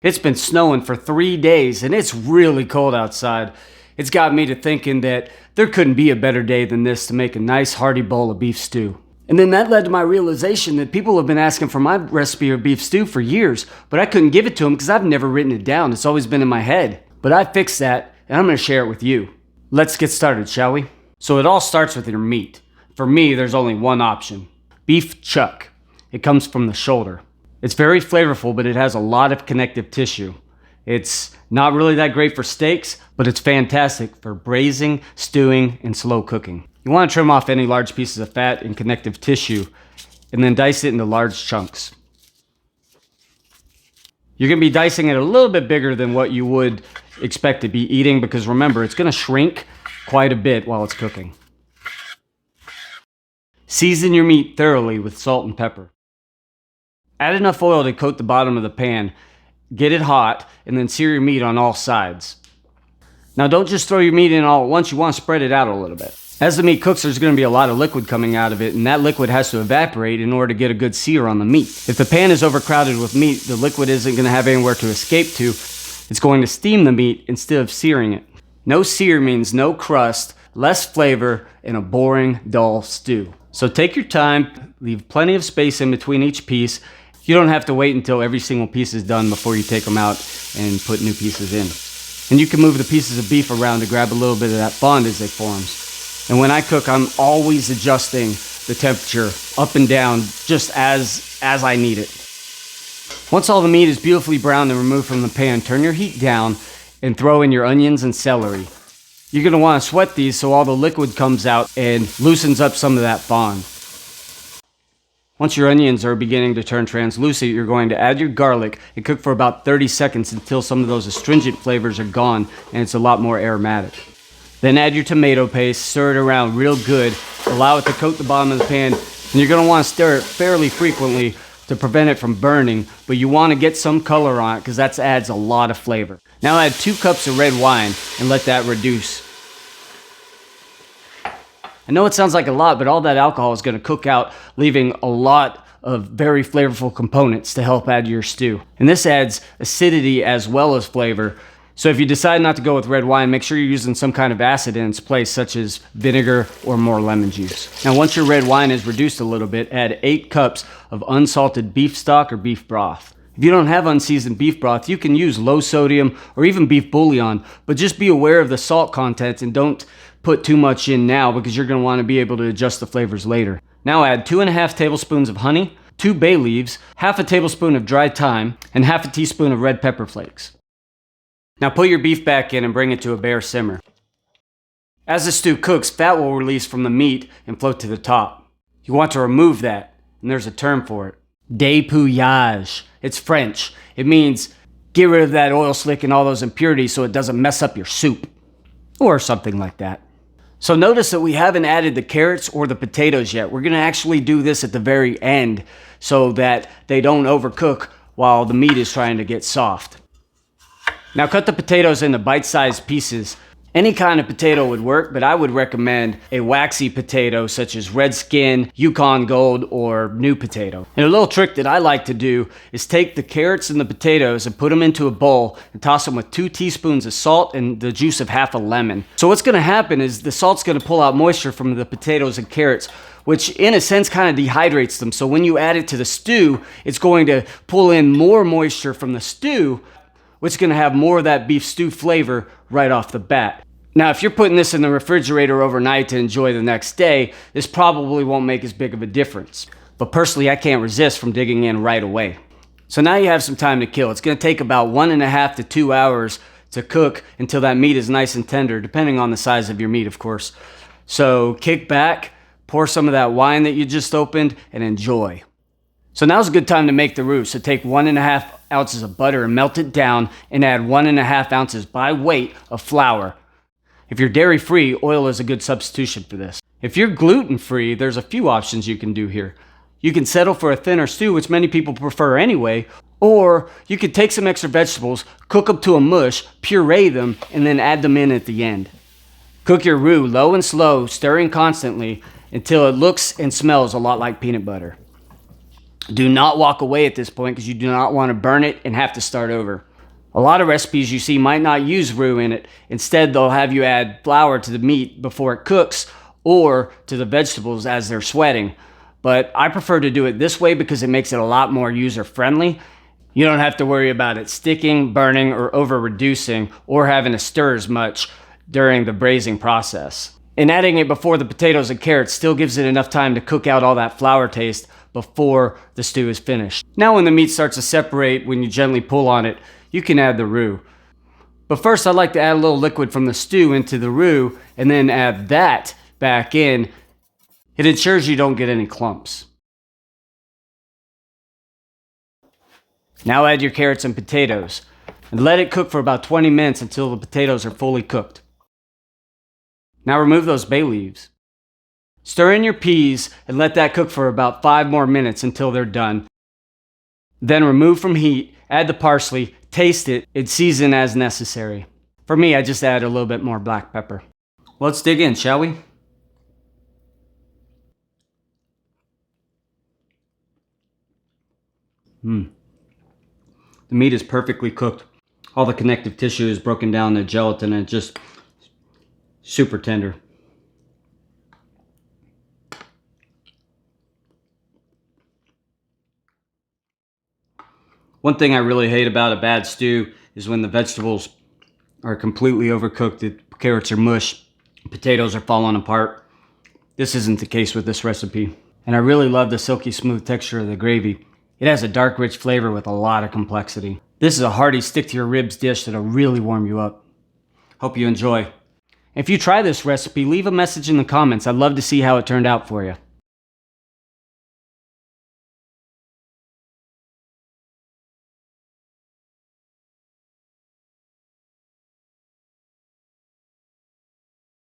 It's been snowing for 3 days and it's really cold outside. It's got me to thinking that there couldn't be a better day than this to make a nice hearty bowl of beef stew. And then that led to my realization that people have been asking for my recipe of beef stew for years, but I couldn't give it to them because I've never written it down. It's always been in my head. But I fixed that and I'm going to share it with you. Let's get started, shall we? So it all starts with your meat. For me, there's only one option. Beef chuck. It comes from the shoulder. It's very flavorful, but it has a lot of connective tissue. It's not really that great for steaks, but it's fantastic for braising, stewing, and slow cooking. You want to trim off any large pieces of fat and connective tissue, and then dice it into large chunks. You're going to be dicing it a little bit bigger than what you would expect to be eating, because remember, it's going to shrink quite a bit while it's cooking. Season your meat thoroughly with salt and pepper. Add enough oil to coat the bottom of the pan, get it hot, and then sear your meat on all sides. Now don't just throw your meat in all at once, you want to spread it out a little bit. As the meat cooks, there's going to be a lot of liquid coming out of it, and that liquid has to evaporate in order to get a good sear on the meat. If the pan is overcrowded with meat, the liquid isn't going to have anywhere to escape to. It's going to steam the meat instead of searing it. No sear means no crust, less flavor, and a boring, dull stew. So take your time, leave plenty of space in between each piece. You don't have to wait until every single piece is done before you take them out and put new pieces in. And you can move the pieces of beef around to grab a little bit of that bond as they form. And when I cook, I'm always adjusting the temperature up and down just as I need it. Once all the meat is beautifully browned and removed from the pan, turn your heat down and throw in your onions and celery. You're going to want to sweat these so all the liquid comes out and loosens up some of that bond. Once your onions are beginning to turn translucent, you're going to add your garlic and cook for about 30 seconds until some of those astringent flavors are gone and it's a lot more aromatic. Then add your tomato paste, stir it around real good, allow it to coat the bottom of the pan, and you're going to want to stir it fairly frequently to prevent it from burning, but you want to get some color on it because that adds a lot of flavor. Now add 2 cups of red wine and let that reduce. I know it sounds like a lot, but all that alcohol is going to cook out, leaving a lot of very flavorful components to help add to your stew. And this adds acidity as well as flavor. So if you decide not to go with red wine, make sure you're using some kind of acid in its place, such as vinegar or more lemon juice. Now once your red wine is reduced a little bit, add 8 cups of unsalted beef stock or beef broth. If you don't have unseasoned beef broth, you can use low sodium or even beef bouillon, but just be aware of the salt content and don't put too much in now because you're going to want to be able to adjust the flavors later. Now add 2.5 tablespoons of honey, 2 bay leaves, half a tablespoon of dry thyme, and half a teaspoon of red pepper flakes. Now put your beef back in and bring it to a bare simmer. As the stew cooks, fat will release from the meat and float to the top. You want to remove that, and there's a term for it. Dépouillage. It's French. It means get rid of that oil slick and all those impurities so it doesn't mess up your soup. Or something like that. So notice that we haven't added the carrots or the potatoes yet. We're going to actually do this at the very end so that they don't overcook while the meat is trying to get soft. Now cut the potatoes into bite-sized pieces. Any kind of potato would work, but I would recommend a waxy potato such as Red Skin, Yukon Gold, or New Potato. And a little trick that I like to do is take the carrots and the potatoes and put them into a bowl and toss them with 2 teaspoons of salt and the juice of half a lemon. So what's going to happen is the salt's going to pull out moisture from the potatoes and carrots, which in a sense kind of dehydrates them. So when you add it to the stew, it's going to pull in more moisture from the stew, which is going to have more of that beef stew flavor right off the bat. Now, if you're putting this in the refrigerator overnight to enjoy the next day, this probably won't make as big of a difference. But personally, I can't resist from digging in right away. So now you have some time to kill. It's going to take about 1.5 to 2 hours to cook until that meat is nice and tender, depending on the size of your meat, of course. So kick back, pour some of that wine that you just opened, and enjoy. So now's a good time to make the roux. So take 1.5 ounces of butter and melt it down and add 1.5 ounces by weight of flour. If you're dairy-free, oil is a good substitution for this. If you're gluten-free, there's a few options you can do here. You can settle for a thinner stew, which many people prefer anyway, or you could take some extra vegetables, cook them to a mush, puree them, and then add them in at the end. Cook your roux low and slow, stirring constantly until it looks and smells a lot like peanut butter. Do not walk away at this point because you do not want to burn it and have to start over. A lot of recipes you see might not use roux in it. Instead, they'll have you add flour to the meat before it cooks or to the vegetables as they're sweating. But I prefer to do it this way because it makes it a lot more user-friendly. You don't have to worry about it sticking, burning, or over-reducing, or having to stir as much during the braising process. And adding it before the potatoes and carrots still gives it enough time to cook out all that flour taste before the stew is finished. Now when the meat starts to separate, when you gently pull on it, you can add the roux. But first I like to add a little liquid from the stew into the roux and then add that back in. It ensures you don't get any clumps. Now add your carrots and potatoes and let it cook for about 20 minutes until the potatoes are fully cooked. Now remove those bay leaves. Stir in your peas and let that cook for about 5 more minutes until they're done. Then remove from heat, add the parsley, taste it, and season as necessary. For me, I just add a little bit more black pepper. Let's dig in, shall we? The meat is perfectly cooked. All the connective tissue is broken down to gelatin and just super tender. One thing I really hate about a bad stew is when the vegetables are completely overcooked, the carrots are mush, potatoes are falling apart. This isn't the case with this recipe. And I really love the silky smooth texture of the gravy. It has a dark, rich flavor with a lot of complexity. This is a hearty stick-to-your-ribs dish that'll really warm you up. Hope you enjoy. If you try this recipe, leave a message in the comments. I'd love to see how it turned out for you.